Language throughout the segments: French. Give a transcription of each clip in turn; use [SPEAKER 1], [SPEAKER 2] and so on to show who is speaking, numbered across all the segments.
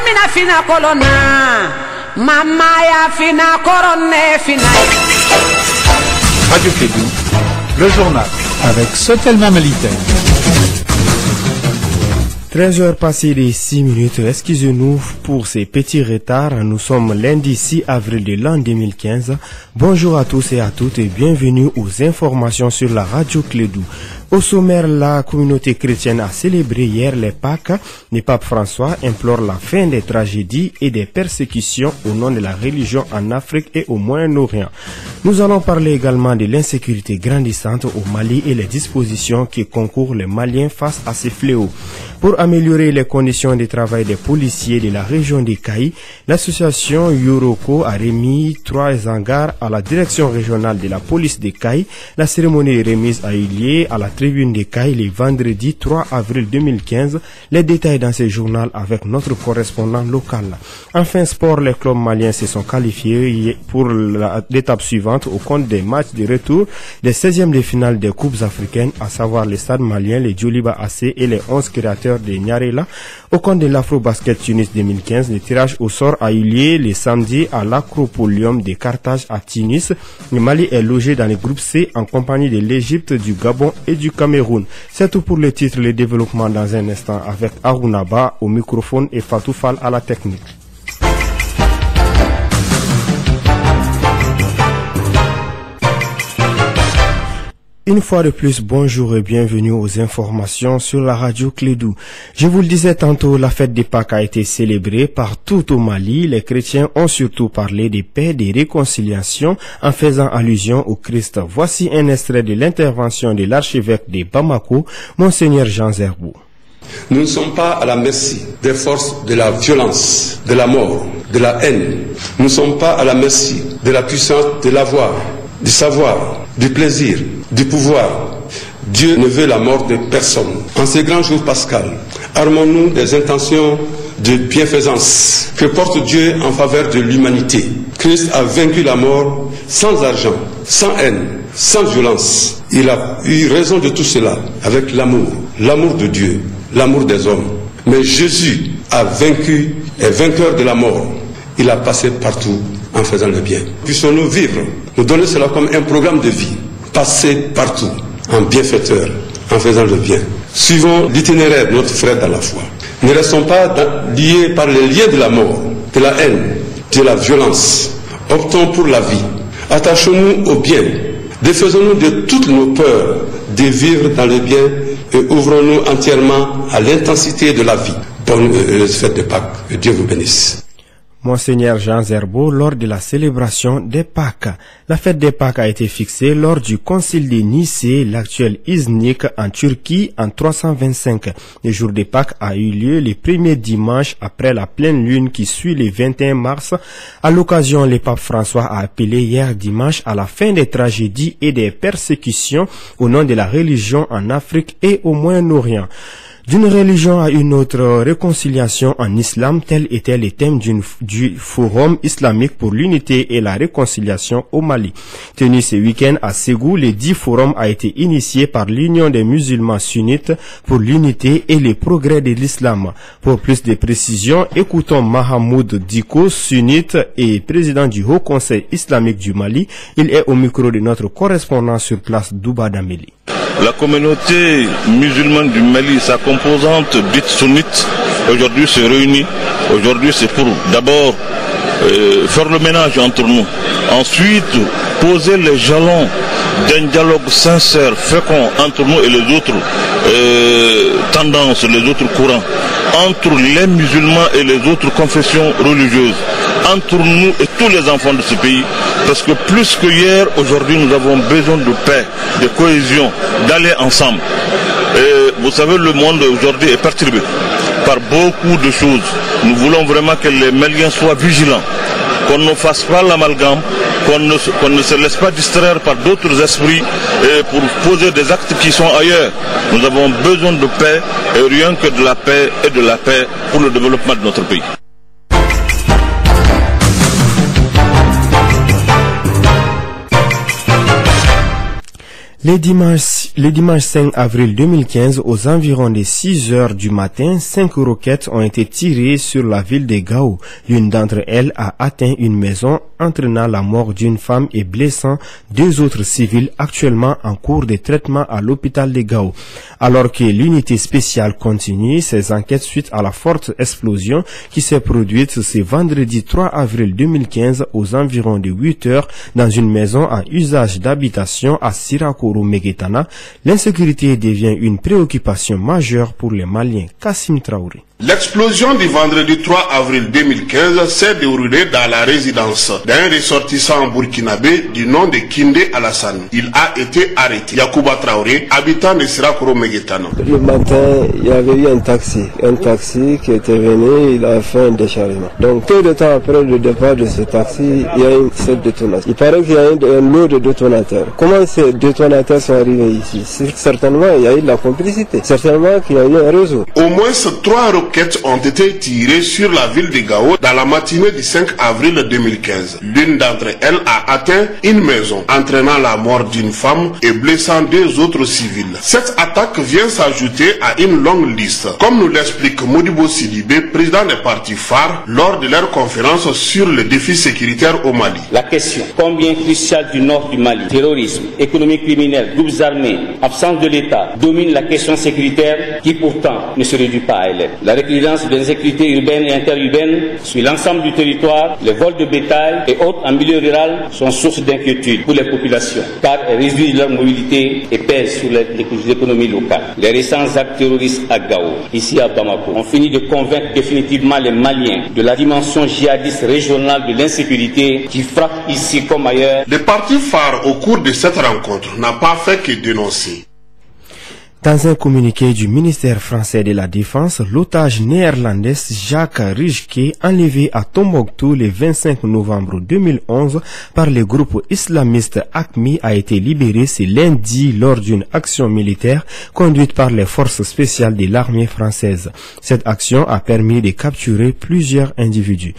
[SPEAKER 1] mina fina colonna, mamma ya fina coronne fina.
[SPEAKER 2] Radio Clédou, le journal avec Sotelma Meliten.
[SPEAKER 3] 13h passées de 6 minutes, excusez-nous pour ces petits retards. Nous sommes lundi 6 avril de l'an 2015. Bonjour à tous et à toutes et bienvenue aux informations sur la Radio Clédou. Au sommaire, la communauté chrétienne a célébré hier les Pâques. Le pape François implore la fin des tragédies et des persécutions au nom de la religion en Afrique et au Moyen-Orient. Nous allons parler également de l'insécurité grandissante au Mali et les dispositions qui concourent les Maliens face à ces fléaux. Pour améliorer les conditions de travail des policiers de la région des Cailles, l'association Yoroko a remis 3 hangars à la direction régionale de la police des Cailles. La cérémonie de remise a eu lieu à la tribune des Cailles le vendredi 3 avril 2015. Les détails dans ce journal avec notre correspondant local. Enfin, sport, les clubs maliens se sont qualifiés pour l'étape suivante au compte des matchs de retour des 16e de finale des coupes africaines, à savoir les stades maliens, les Djoliba AC et les 11 créateurs de Nyarela. Au compte de l'Afro-Basket Tunis 2015, le tirage au sort a eu lieu le samedi à l'Acropolium de Carthage à Tunis. Le Mali est logé dans le groupe C en compagnie de l'Égypte, du Gabon et du Cameroun. C'est tout pour le titre, le développement dans un instant avec Arounaba au microphone et Fatou Fall à la technique. Une fois de plus, bonjour et bienvenue aux informations sur la radio Clédou. Je vous le disais tantôt, la fête des Pâques a été célébrée partout au Mali. Les chrétiens ont surtout parlé de paix, de réconciliation en faisant allusion au Christ. Voici un extrait de l'intervention de l'archevêque de Bamako, Monseigneur Jean Zerbou.
[SPEAKER 4] Nous ne sommes pas à la merci des forces de la violence, de la mort, de la haine. Nous ne sommes pas à la merci de la puissance de l'avoir, du savoir, du plaisir, du pouvoir. Dieu ne veut la mort de personne. En ces grands jours pascal, armons-nous des intentions de bienfaisance que porte Dieu en faveur de l'humanité. Christ a vaincu la mort sans argent, sans haine, sans violence. Il a eu raison de tout cela avec l'amour de Dieu, l'amour des hommes. Mais Jésus a vaincu, est vainqueur de la mort. Il a passé partout en faisant le bien. Puissions-nous vivre, nous donner cela comme un programme de vie. Passer partout en bienfaiteur, en faisant le bien. Suivons l'itinéraire de notre frère dans la foi. Ne restons pas liés par les liens de la mort, de la haine, de la violence. Optons pour la vie. Attachons-nous au bien. Défaisons-nous de toutes nos peurs de vivre dans le bien et ouvrons-nous entièrement à l'intensité de la vie. Bonne fête de Pâques. Que Dieu vous bénisse.
[SPEAKER 3] Monseigneur Jean Zerbo lors de la célébration des Pâques. La fête des Pâques a été fixée lors du concile de Nicée, l'actuel Iznik, en Turquie, en 325. Le jour des Pâques a eu lieu le premier dimanche après la pleine lune qui suit le 21 mars. À l'occasion, le pape François a appelé hier dimanche à la fin des tragédies et des persécutions au nom de la religion en Afrique et au Moyen-Orient. D'une religion à une autre, réconciliation en islam, tel était le thème du Forum islamique pour l'unité et la réconciliation au Mali. Tenu ce week-end à Ségou, le 10 forum a été initié par l'Union des musulmans sunnites pour l'unité et le progrès de l'islam. Pour plus de précisions, écoutons Mahamoud Diko, sunnite et président du Haut Conseil islamique du Mali. Il est au micro de notre correspondant sur place, Douba Dameli.
[SPEAKER 5] La communauté musulmane du Mali, sa composante dite sunnite, aujourd'hui se réunit. Aujourd'hui, c'est pour d'abord faire le ménage entre nous. Ensuite, poser les jalons d'un dialogue sincère, fécond entre nous et les autres tendances, les autres courants, entre les musulmans et les autres confessions religieuses, entre nous et tous les enfants de ce pays, parce que plus que hier, aujourd'hui, nous avons besoin de paix, de cohésion, d'aller ensemble. Et vous savez, le monde aujourd'hui est perturbé par beaucoup de choses. Nous voulons vraiment que les Maliens soient vigilants, qu'on ne fasse pas l'amalgame, qu'on ne se laisse pas distraire par d'autres esprits et pour poser des actes qui sont ailleurs. Nous avons besoin de paix et rien que de la paix et de la paix pour le développement de notre pays.
[SPEAKER 3] Le dimanche 5 avril 2015, aux environs des 6 heures du matin, 5 roquettes ont été tirées sur la ville de Gao. L'une d'entre elles a atteint une maison, entraînant la mort d'une femme et blessant 2 autres civils actuellement en cours de traitement à l'hôpital de Gao. Alors que l'unité spéciale continue ses enquêtes suite à la forte explosion qui s'est produite ce vendredi 3 avril 2015 aux environs de 8 heures dans une maison à usage d'habitation à Sirakoro-Meguetana, l'insécurité devient une préoccupation majeure pour les Maliens. Kassim Traoré.
[SPEAKER 6] L'explosion du vendredi 3 avril 2015 s'est déroulée dans la résidence d'un ressortissant burkinabé du nom de Kinde Alassane. Il a été arrêté. Yacouba Traoré, habitant de Sirakoro-Meguetana.
[SPEAKER 7] Le matin, il y avait eu un taxi qui était venu, il a fait un déchargement. Donc peu de temps après le départ de ce taxi, il y a eu cette détonation. Il paraît qu'il y a eu un lot de détonateurs. Comment ces détonateurs sont arrivés ici? Certainement, il y a eu de la complicité. Certainement qu'il y a eu un réseau.
[SPEAKER 6] Au moins 3 roquettes ont été tirées sur la ville de Gao dans la matinée du 5 avril 2015. L'une d'entre elles a atteint une maison, entraînant la mort d'une femme et blessant 2 autres civils. Cette attaque vient s'ajouter à une longue liste, comme nous l'explique Modibo Sidibé, président des partis phares, lors de leur conférence sur le défi sécuritaire au Mali.
[SPEAKER 8] La question, combien cruciale du nord du Mali, terrorisme, économie criminelle, groupes armés, absence de l'État, domine la question sécuritaire qui pourtant ne se réduit pas à elle. La récurrence des insécurités urbaines et interurbaines sur l'ensemble du territoire, les vols de bétail et autres en milieu rural sont source d'inquiétude pour les populations, car elles réduisent leur mobilité et pèsent sur l'économie locale. Les récents actes terroristes à Gao, ici à Bamako, ont fini de convaincre définitivement les Maliens de la dimension djihadiste régionale de l'insécurité qui frappe ici comme ailleurs.
[SPEAKER 6] Le parti phare au cours de cette rencontre n'a pas fait que dénoncer.
[SPEAKER 3] Dans un communiqué du ministère français de la Défense, l'otage néerlandais Jacques Rijke, enlevé à Tombouctou le 25 novembre 2011 par le groupe islamiste AQMI, a été libéré ce lundi lors d'une action militaire conduite par les forces spéciales de l'armée française. Cette action a permis de capturer plusieurs individus.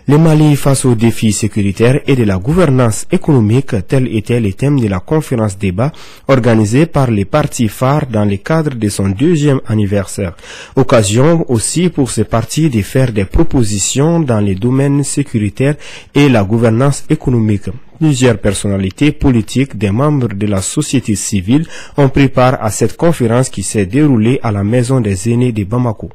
[SPEAKER 3] Le Mali face aux défis sécuritaires et de la gouvernance économique, tel était le thème de la conférence débat organisée par les partis phares dans le cadre de son 2e anniversaire. Occasion aussi pour ces partis de faire des propositions dans les domaines sécuritaires et la gouvernance économique. Plusieurs personnalités politiques, des membres de la société civile ont pris part à cette conférence qui s'est déroulée à la Maison des Aînés de Bamako.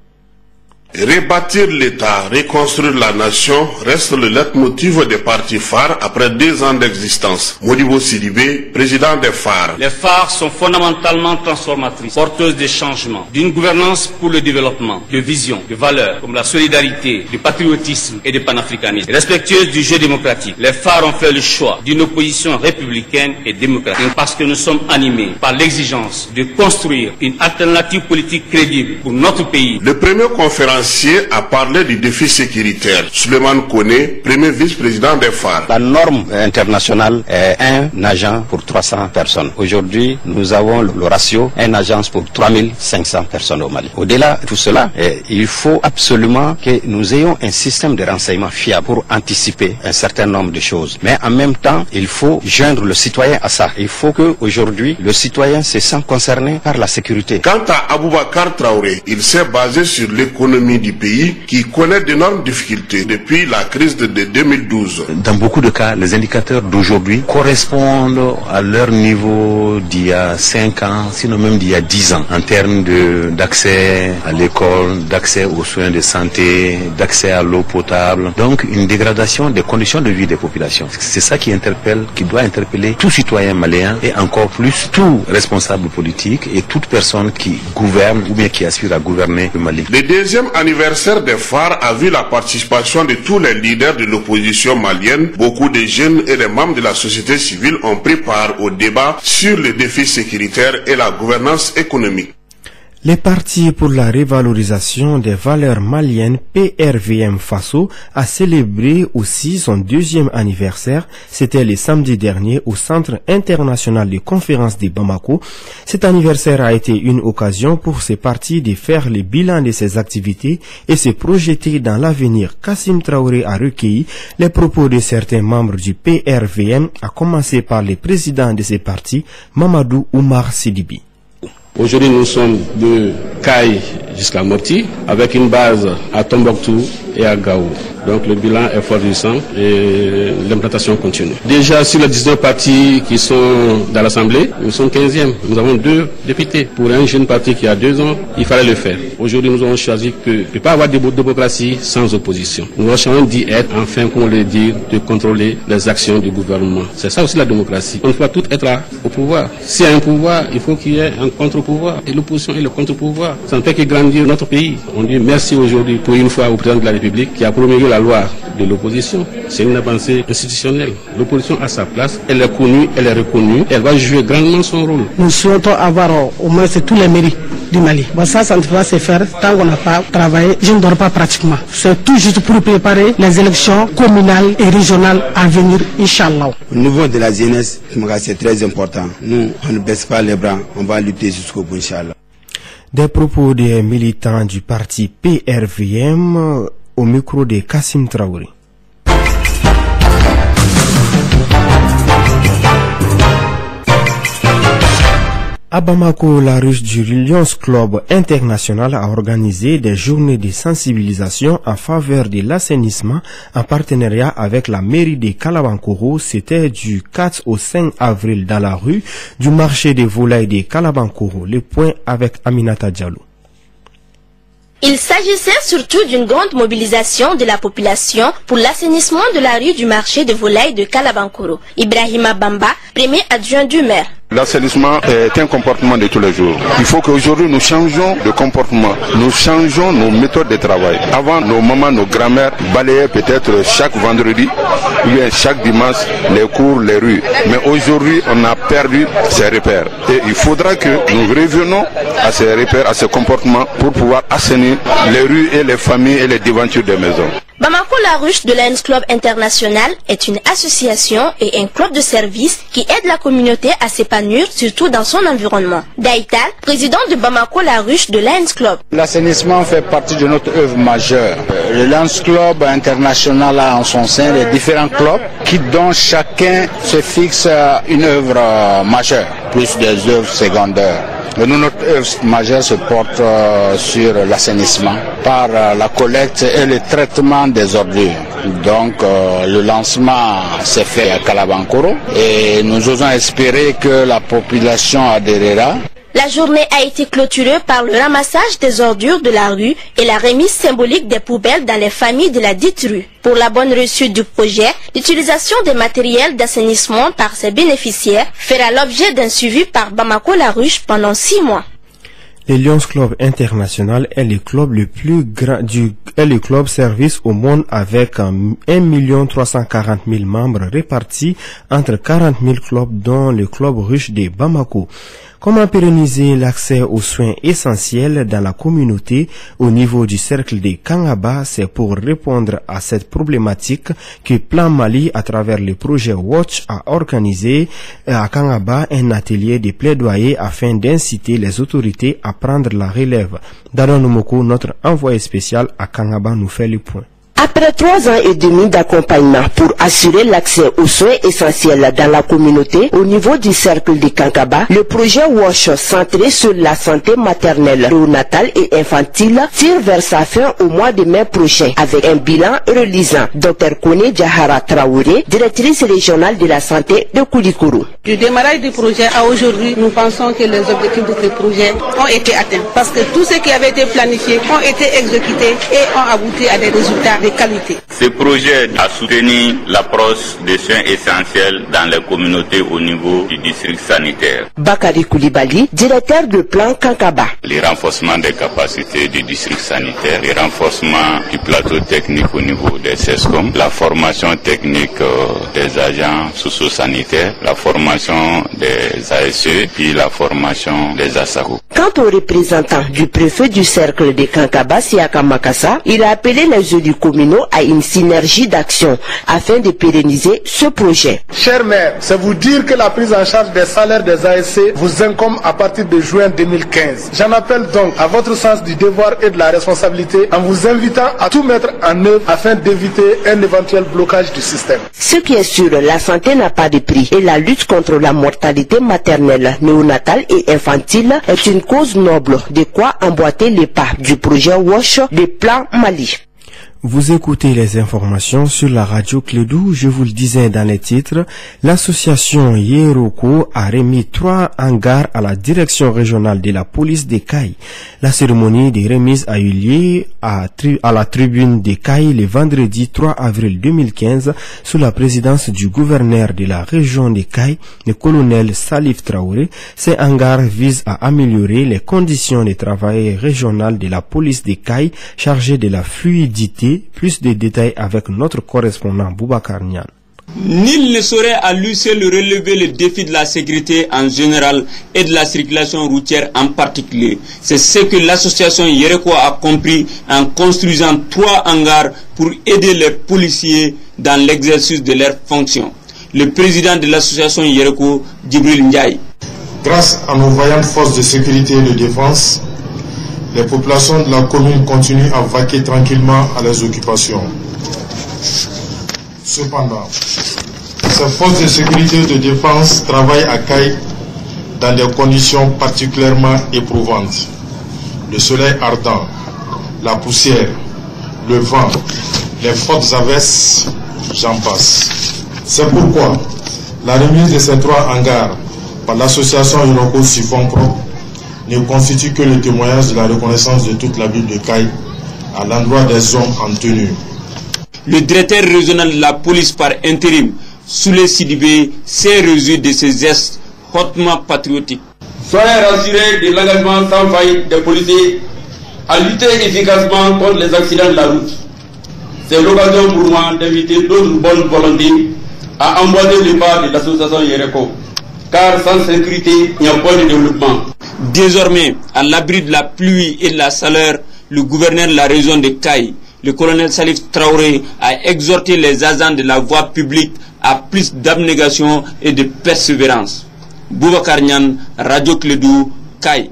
[SPEAKER 6] Rebâtir l'État, reconstruire la nation reste le leitmotiv des partis phares après 2 ans d'existence. Modibo Sidibé, président des phares.
[SPEAKER 8] Les phares sont fondamentalement transformatrices, porteuses de changements, d'une gouvernance pour le développement, de vision, de valeurs comme la solidarité, du patriotisme et du panafricanisme. Respectueuses du jeu démocratique, les phares ont fait le choix d'une opposition républicaine et démocratique parce que nous sommes animés par l'exigence de construire une alternative politique crédible pour notre pays.
[SPEAKER 6] Le premier conférencier a parlé du défi sécuritaire. Suleiman Kone, premier vice-président des phares.
[SPEAKER 9] La norme internationale est un agent pour 300 personnes. Aujourd'hui, nous avons le ratio, un agent pour 3500 personnes au Mali. Au-delà de tout cela, il faut absolument que nous ayons un système de renseignement fiable pour anticiper un certain nombre de choses. Mais en même temps, il faut joindre le citoyen à ça. Il faut qu'aujourd'hui, le citoyen se sente concerné par la sécurité.
[SPEAKER 6] Quant à Aboubakar Traoré, il s'est basé sur l'économie du pays qui connaît d'énormes difficultés depuis la crise de 2012.
[SPEAKER 10] Dans beaucoup de cas, les indicateurs d'aujourd'hui correspondent à leur niveau d'il y a 5 ans, sinon même d'il y a 10 ans, en termes d'accès à l'école, d'accès aux soins de santé, d'accès à l'eau potable. Donc une dégradation des conditions de vie des populations. C'est ça qui doit interpeller tout citoyen malien et encore plus tout responsable politique et toute personne qui gouverne ou bien qui aspire à gouverner le Mali.
[SPEAKER 6] Le 2e anniversaire des phares a vu la participation de tous les leaders de l'opposition malienne. Beaucoup de jeunes et des membres de la société civile ont pris part au débat sur les défis sécuritaires et la gouvernance économique.
[SPEAKER 3] Les partis pour la révalorisation des valeurs maliennes PRVM Faso a célébré aussi son 2e anniversaire. C'était le samedi dernier au Centre international de conférences de Bamako. Cet anniversaire a été une occasion pour ces partis de faire le bilan de ses activités et se projeter dans l'avenir. Kassim Traoré a recueilli les propos de certains membres du PRVM, à commencer par le président de ces partis, Mamadou Oumar Sidibi.
[SPEAKER 11] Aujourd'hui, nous sommes de Caille jusqu'à Mopti, avec une base à Tombouctou et à Gao. Donc le bilan est florissant et l'implantation continue. Déjà, sur les 19 partis qui sont dans l'Assemblée, nous sommes 15e. Nous avons 2 députés. Pour un jeune parti qui a 2 ans, il fallait le faire. Aujourd'hui, nous avons choisi que il ne peut pas avoir de démocratie sans opposition. Nous avons dit être, enfin, comme on le dit, de contrôler les actions du gouvernement. C'est ça aussi la démocratie. On ne peut pas tout être là, au pouvoir. S'il y a un pouvoir, il faut qu'il y ait un contre-pouvoir. Et l'opposition est le contre-pouvoir. Ça ne fait que grandir notre pays. On dit merci aujourd'hui pour une fois au président de la République qui a promulgué la loi de l'opposition. C'est une avancée institutionnelle. L'opposition a sa place, elle est connue, elle est reconnue, elle va jouer grandement son rôle.
[SPEAKER 12] Nous souhaitons avoir au moins tous les mairies du Mali. Bon, ça ne peut pas se faire tant qu'on n'a pas travaillé. Je ne dors pas pratiquement. C'est tout juste pour préparer les élections communales et régionales à venir, Inch'Allah.
[SPEAKER 13] Au niveau de la jeunesse, c'est très important. Nous, on ne baisse pas les bras, on va lutter jusqu'au bout, Inch'Allah.
[SPEAKER 3] Des propos des militants du parti PRVM au micro de Kassim Traoré. À Bamako, la ruche du Lions Club International a organisé des journées de sensibilisation en faveur de l'assainissement en partenariat avec la mairie de Kalabankoro. C'était du 4 au 5 avril dans la rue du marché des volailles de Kalabankoro. Le point avec Aminata Diallo.
[SPEAKER 14] Il s'agissait surtout d'une grande mobilisation de la population pour l'assainissement de la rue du marché de volailles de Kalabankoro. Ibrahima Bamba, premier adjoint du maire.
[SPEAKER 6] L'assainissement est un comportement de tous les jours. Il faut qu'aujourd'hui nous changeons de comportement, nous changeons nos méthodes de travail. Avant, nos mamans, nos grand-mères balayaient peut-être chaque vendredi ou bien chaque dimanche les cours, les rues. Mais aujourd'hui, on a perdu ces repères. Et il faudra que nous revenons à ces repères, à ces comportements pour pouvoir assainir les rues et les familles et les devantures des maisons.
[SPEAKER 14] Bamako La Ruche de Lions Club International est une association et un club de service qui aide la communauté à s'épanouir, surtout dans son environnement. Daïtal, président de Bamako La Ruche de Lions Club.
[SPEAKER 15] L'assainissement fait partie de notre œuvre majeure. Le Lions Club International a en son sein les différents clubs dont chacun se fixe une œuvre majeure, plus des œuvres secondaires. Et nous, notre œuvre majeure se porte sur l'assainissement par la collecte et le traitement des ordures. Donc le lancement s'est fait à Kalabankoro et nous osons espérer que la population adhérera.
[SPEAKER 14] La journée a été clôturée par le ramassage des ordures de la rue et la remise symbolique des poubelles dans les familles de la dite rue. Pour la bonne réussite du projet, l'utilisation des matériels d'assainissement par ses bénéficiaires fera l'objet d'un suivi par Bamako La Ruche pendant 6 mois.
[SPEAKER 3] Le Lions Club International est le club le plus grand est le club service au monde avec 1 340 000 membres répartis entre 40 000 clubs dont le club ruche de Bamako. Comment pérenniser l'accès aux soins essentiels dans la communauté au niveau du cercle de Kangaba? C'est pour répondre à cette problématique que Plan Mali, à travers le projet Watch, a organisé à Kangaba un atelier de plaidoyer afin d'inciter les autorités à prendre la relève. Daron Nomoko, notre envoyé spécial à Kangaba, nous fait le point.
[SPEAKER 16] Après 3 ans et demi d'accompagnement pour assurer l'accès aux soins essentiels dans la communauté au niveau du cercle de Kankaba, le projet WASH centré sur la santé maternelle, néonatale et infantile tire vers sa fin au mois de mai prochain avec un bilan relisant. Dr Kone Djahara Traoré, directrice régionale de la santé de Koulikoro.
[SPEAKER 17] Du démarrage du projet à aujourd'hui, nous pensons que les objectifs de ce projet ont été atteints parce que tout ce qui avait été planifié ont été exécutés et ont abouti à des résultats de qualité.
[SPEAKER 18] Ce projet a soutenu l'approche des soins essentiels dans les communautés au niveau du district sanitaire.
[SPEAKER 16] Bakari Koulibaly, directeur de plan Kankaba.
[SPEAKER 18] Le renforcement des capacités du district sanitaire, le renforcement du plateau technique au niveau des CESCOM, la formation technique des agents socio-sanitaires, la formation des ASE, puis la formation des ASACO.
[SPEAKER 16] Quant au représentant du préfet du cercle de Kankaba, Siaka Makassa, il a appelé les élus communaux à une synergie d'action afin de pérenniser ce projet.
[SPEAKER 19] Chers maires, c'est vous dire que la prise en charge des salaires des ASC vous incombe à partir de juin 2015. J'en appelle donc à votre sens du devoir et de la responsabilité en vous invitant à tout mettre en œuvre afin d'éviter un éventuel blocage du système.
[SPEAKER 16] Ce qui est sûr, la santé n'a pas de prix et la lutte contre la mortalité maternelle, néonatale et infantile est une cause noble, de quoi emboîter les pas du projet WASH de Plan Mali.
[SPEAKER 3] Vous écoutez les informations sur la radio Clédou. Je vous le disais dans les titres, l'association Yeroko a remis 3 hangars à la direction régionale de la police des Cailles. La cérémonie de remise a eu lieu à la tribune des Cailles le vendredi 3 avril 2015 sous la présidence du gouverneur de la région des Cailles, le colonel Salif Traoré. Ces hangars visent à améliorer les conditions de travail régionales de la police des Cailles chargée de la fluidité. Plus de détails avec notre correspondant Boubacar Nian.
[SPEAKER 20] Nul ne saurait à lui seul relever le défi de la sécurité en général et de la circulation routière en particulier. C'est ce que l'association Yereko a compris en construisant 3 hangars pour aider les policiers dans l'exercice de leurs fonctions. Le président de l'association Yereko, Djibril Ndiaye.
[SPEAKER 21] Grâce à nos vaillantes forces de sécurité et de défense, les populations de la commune continuent à vaquer tranquillement à leurs occupations. Cependant, ces forces de sécurité et de défense travaillent à Caille dans des conditions particulièrement éprouvantes. Le soleil ardent, la poussière, le vent, les fortes averses, j'en passe. C'est pourquoi la remise de ces 3 hangars par l'association Yeroko Siphon Pro ne constitue que le témoignage de la reconnaissance de toute la ville de Caille à l'endroit des hommes en tenue.
[SPEAKER 20] Le directeur régional de la police par intérim, Souley Sidibé, s'est réjoui de ces gestes hautement patriotiques.
[SPEAKER 22] Soyez rassurés de l'engagement sans faillite des policiers à lutter efficacement contre les accidents de la route. C'est l'occasion pour moi d'inviter d'autres bonnes volontés à emboîter le pas de l'association Yereko. Car sans sécurité, il n'y a pas de développement.
[SPEAKER 20] Désormais, à l'abri de la pluie et de la chaleur, le gouverneur de la région de Caille, le colonel Salif Traoré, a exhorté les agents de la voie publique à plus d'abnégation et de persévérance. Boubacar Nian, Radio Clédou, Caille.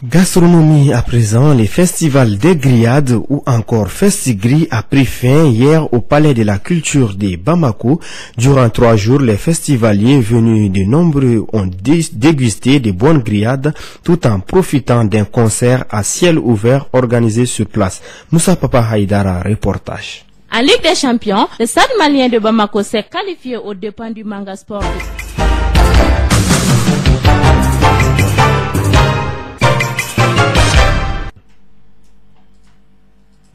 [SPEAKER 3] Gastronomie à présent, les festivals des grillades ou encore Festigris a pris fin hier au Palais de la Culture de Bamako. Durant 3 jours, les festivaliers venus de nombreux ont dégusté de bonnes grillades tout en profitant d'un concert à ciel ouvert organisé sur place. Moussa Papa Haïdara, reportage.
[SPEAKER 23] En Ligue des Champions, le Stade malien de Bamako s'est qualifié aux dépens du Manga Sport.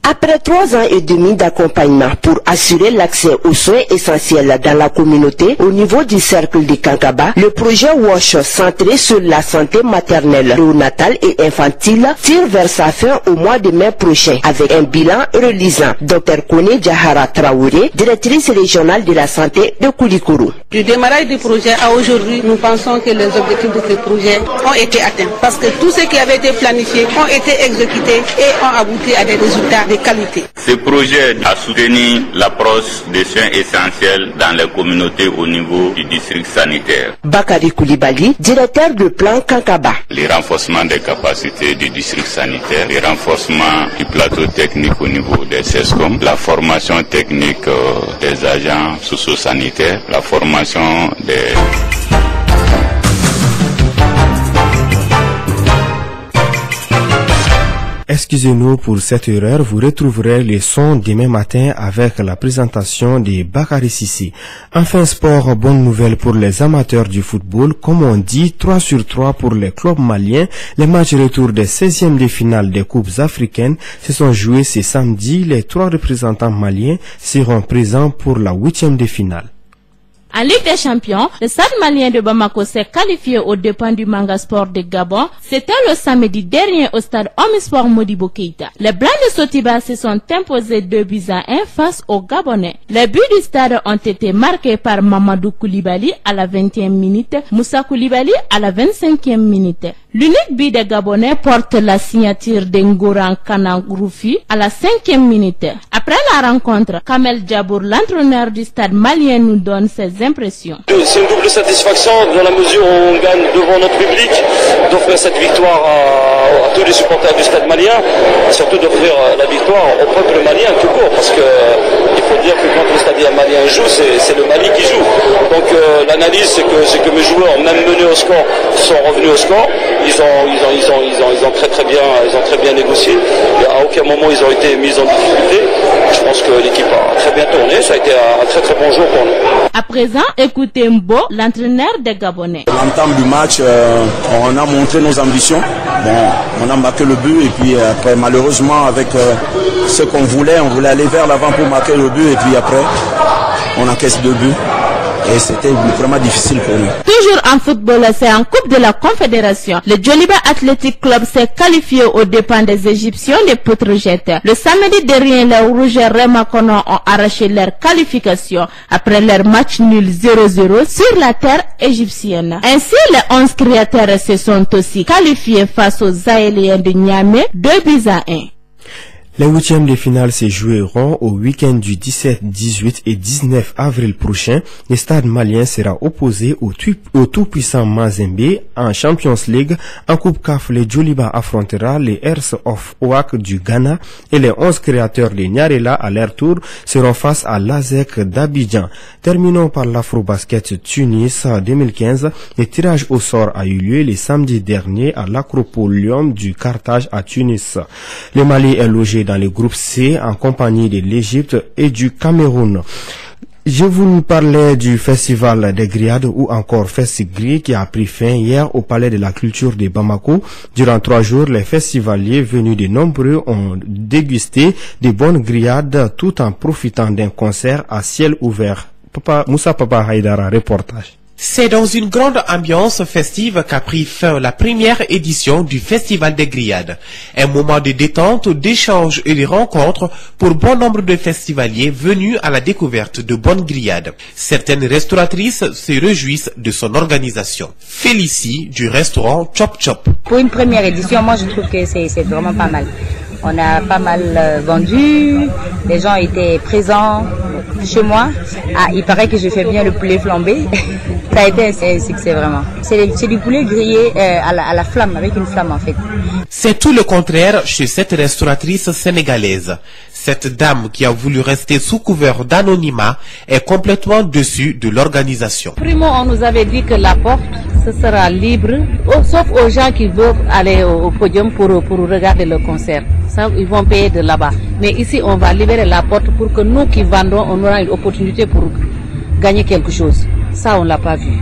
[SPEAKER 16] Après 3 ans et demi d'accompagnement pour assurer l'accès aux soins essentiels dans la communauté au niveau du cercle de Kankaba, le projet WASH centré sur la santé maternelle, néonatale et infantile tire vers sa fin au mois de mai prochain avec un bilan relisant. Dr Kone Diahara Traoré, directrice régionale de la santé de Koulikoro.
[SPEAKER 17] Du démarrage du projet à aujourd'hui, nous pensons que les objectifs de ce projet ont été atteints parce que tout ce qui avait été planifié ont été exécutés et ont abouti à des résultats de qualité.
[SPEAKER 18] Ce projet a soutenu l'approche des soins essentiels dans les communautés au niveau du district sanitaire.
[SPEAKER 16] Bakari Koulibaly, directeur de plan Kankaba.
[SPEAKER 18] Le renforcement des capacités du district sanitaire, le renforcement du plateau technique au niveau des CESCOM, la formation technique des agents socio-sanitaires, la formation des...
[SPEAKER 3] Excusez-nous pour cette erreur, vous retrouverez les sons demain matin avec la présentation de Bakary Sissi. Enfin sport, bonne nouvelle pour les amateurs du football. Comme on dit, 3 sur 3 pour les clubs maliens. Les matchs retour des 16e de finale des coupes africaines se sont joués ce samedi. Les 3 représentants maliens seront présents pour la 8e de finale.
[SPEAKER 23] En Ligue des Champions, le Stade malien de Bamako s'est qualifié aux dépens du Manga Sport de Gabon. C'était le samedi dernier au stade Omnisport Modibo Keïta. Les Blancs de Sotiba se sont imposés 2-1 face aux Gabonais. Les buts du stade ont été marqués par Mamadou Koulibaly à la 20e minute, Moussa Koulibaly à la 25e minute. L'unique but des Gabonais porte la signature d'Engoran Kanangroufi à la 5e minute. Après la rencontre, Kamel Djabour, l'entraîneur du stade malien, nous donne ses impressions.
[SPEAKER 1] C'est une double satisfaction dans la mesure où on gagne devant notre public, d'offrir cette victoire à tous les supporters du stade malien, et surtout d'offrir la victoire au peuple malien tout court, parce que il faut dire que quand le stade malien joue, c'est le Mali qui joue. Donc l'analyse, c'est que mes joueurs, même menés au score, sont revenus au score. Ils ont très bien négocié. Et à aucun moment ils ont été mis en difficulté. Je pense que l'équipe a très bien tourné. Ça a été un très très bon jour pour nous.
[SPEAKER 23] À présent, écoutez Mbo, l'entraîneur des Gabonais.
[SPEAKER 2] À l'entame du match, on a montré nos ambitions. Bon, on a marqué le but et puis après, malheureusement, avec ce qu'on voulait, on voulait aller vers l'avant pour marquer le but et puis après, on encaisse 2 buts. Et c'était vraiment difficile pour nous.
[SPEAKER 23] Toujours en football, c'est en Coupe de la Confédération. Le Djoliba Athletic Club s'est qualifié aux dépens des Égyptiens de Petrojet. Le samedi dernier, les Rouges Remakono ont arraché leur qualification après leur match nul 0-0 sur la terre égyptienne. Ainsi, les 11 créateurs se sont aussi qualifiés face aux Zaéliens de Niamey 2-1.
[SPEAKER 3] Les 8e de finale se joueront au week-end du 17, 18 et 19 avril prochain. Le stade malien sera opposé au tout-puissant Mazembe en Champions League. En Coupe CAF, les Djoliba affrontera les Heirs of Oak du Ghana et les 11 créateurs de Nyarela à leur tour seront face à l'ASEC d'Abidjan. Terminons par l'Afrobasket Tunis 2015. Le tirage au sort a eu lieu le samedi dernier à l'Acropolium du Carthage à Tunis. Le Mali est logé dans le groupe C en compagnie de l'Égypte et du Cameroun. Je vous parlais du festival des grillades ou encore Festigri qui a pris fin hier au palais de la culture de Bamako. Durant 3 jours, les festivaliers venus de nombreux ont dégusté de bonnes grillades tout en profitant d'un concert à ciel ouvert. Moussa Papa Haïdara, reportage.
[SPEAKER 4] C'est dans une grande ambiance festive qu'a pris fin la première édition du Festival des Grillades. Un moment de détente, d'échange et de rencontres pour bon nombre de festivaliers venus à la découverte de bonnes grillades. Certaines restauratrices se réjouissent de son organisation. Félicie du restaurant Chop Chop.
[SPEAKER 24] Pour une première édition, moi je trouve que c'est vraiment pas mal. On a pas mal vendu, les gens étaient présents chez moi. Ah, il paraît que je fais bien le poulet flambé. Ça a été un succès vraiment. C'est du poulet grillé à la flamme, avec une flamme en fait.
[SPEAKER 4] C'est tout le contraire chez cette restauratrice sénégalaise. Cette dame qui a voulu rester sous couvert d'anonymat est complètement déçue de l'organisation.
[SPEAKER 24] Primo, on nous avait dit que la porte, ce sera libre, sauf aux gens qui veulent aller au podium pour regarder le concert. Ça, ils vont payer de là-bas. Mais ici, on va libérer la porte pour que nous qui vendons, on aura une opportunité pour gagner quelque chose. Ça, on l'a pas vu.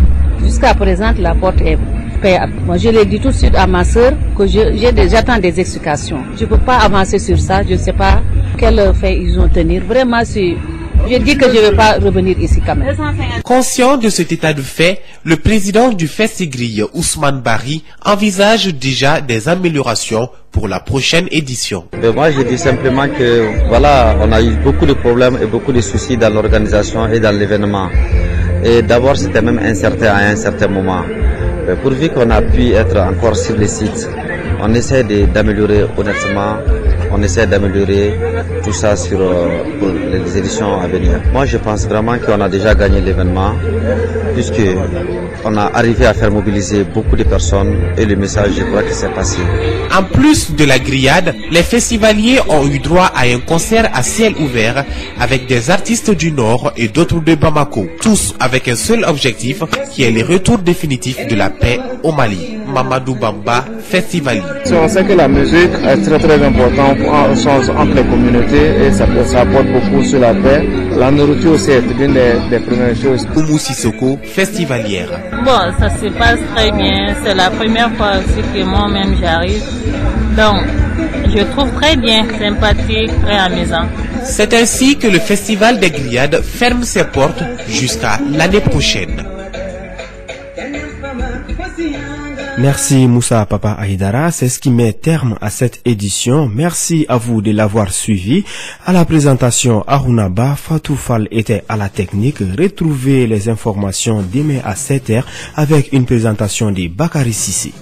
[SPEAKER 24] Jusqu'à présent, la porte est payable. Moi, je l'ai dit tout de suite à ma sœur que j'attends des explications. Je peux pas avancer sur ça. Je ne sais pas quel fait ils ont tenu. Vraiment, je dis que je ne vais pas revenir ici quand même.
[SPEAKER 4] Conscient de cet état de fait, le président du Festigri, Ousmane Bari, envisage déjà des améliorations pour la prochaine édition.
[SPEAKER 25] Moi, je dis simplement que voilà, on a eu beaucoup de problèmes et beaucoup de soucis dans l'organisation et dans l'événement. Et d'abord, c'était même incertain à un certain moment. Pourvu qu'on a pu être encore sur les sites, on essaie d'améliorer honnêtement, on essaie d'améliorer tout ça pour les éditions à venir. Moi, je pense vraiment qu'on a déjà gagné l'événement, puisque on a arrivé à faire mobiliser beaucoup de personnes et le message, je crois que c'est passé.
[SPEAKER 4] En plus de la grillade, les festivaliers ont eu droit à un concert à ciel ouvert avec des artistes du Nord et d'autres de Bamako, tous avec un seul objectif qui est le retour définitif de la paix au Mali. Mamadou Bamba, festivalier.
[SPEAKER 5] On sait que la musique est très importante entre les communautés et ça apporte beaucoup sur la paix. La nourriture aussi est l'une des premières choses.
[SPEAKER 4] Oumou Sissoko, festivalière.
[SPEAKER 24] Bon, ça se passe très bien. C'est la première fois aussi que moi-même j'arrive. Donc, je trouve très bien, sympathique, très amusant.
[SPEAKER 4] C'est ainsi que le Festival des Grillades ferme ses portes jusqu'à l'année prochaine.
[SPEAKER 3] Merci Moussa Papa Aïdara, c'est ce qui met terme à cette édition. Merci à vous de l'avoir suivi. À la présentation, Arunaba, Fatou Fall était à la technique. Retrouvez les informations demain à 7h avec une présentation de Bakary Sissi.